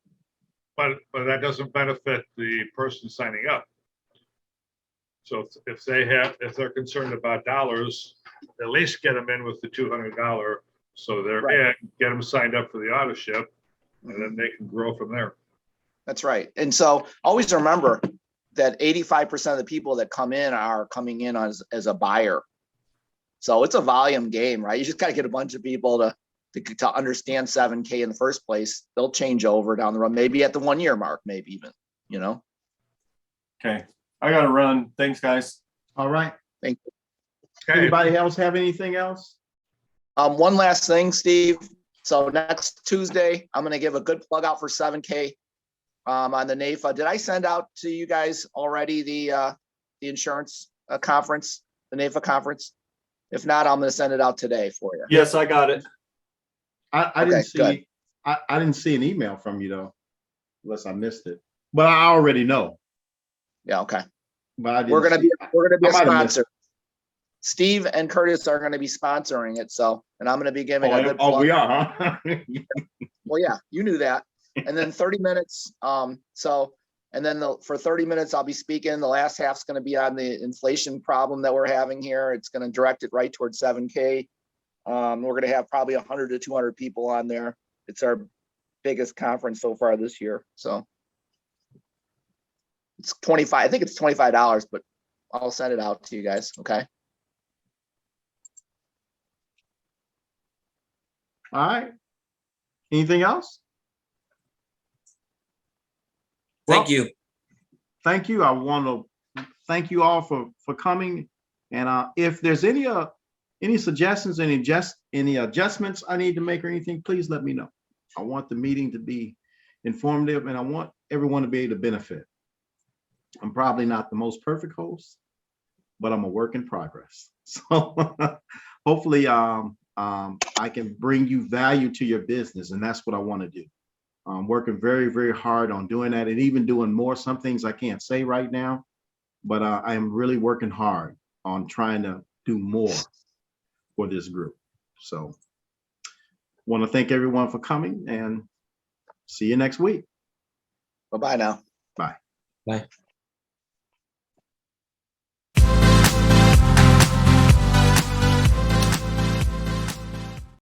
But that doesn't benefit the person signing up. So if they're concerned about dollars, at least get them in with the $200. So they're Right. in, get them signed up for the auto ship, and then they can grow from there. That's right. And so always remember that 85% of the people that come in are coming in as a buyer. So it's a volume game, right? You just got to get a bunch of people to understand 7K in the first place. They'll change over down the road, maybe at the 1 year mark, maybe even, Okay. I got to run. Thanks, guys. All right. Thank you. Okay, Anybody else have anything else? One last thing, Steve. So next Tuesday, I'm going to give a good plug out for 7K on the NAFA. Did I send out to you guys already the insurance conference, the NAFA conference? If not, I'm going to send it out today for you. Yes, I got it. I didn't Okay, see, good. I didn't see an email from you though, unless I missed it. But I already know. Yeah. Okay. But I didn't We're gonna be I a might have missed sponsor. Steve and Curtis are gonna be sponsoring it. So, and I'm gonna be giving a good Oh, plug. we are, huh? Well, yeah, you knew that. And then 30 minutes. And then for 30 minutes, I'll be speaking. The last half's going to be on the inflation problem that we're having here. It's going to direct it right towards 7K. We're going to have probably 100 to 200 people on there. It's our biggest conference so far this year. So it's 25. I think it's $25, but I'll send it out to you guys. Okay. All right. Anything else? Thank Well, you. Thank you. I want to thank you all for coming. And if there's any suggestions, any adjustments I need to make or anything, please let me know. I want the meeting to be informative and I want everyone to be able to benefit. I'm probably not the most perfect host, but I'm a work in progress. So hopefully I can bring you value to your business, and that's what I want to do. I'm working very, very hard on doing that and even doing more. Some things I can't say right now, but I am really working hard on trying to do more for this group. So want to thank everyone for coming and see you next week. Bye-bye now. Bye. Bye.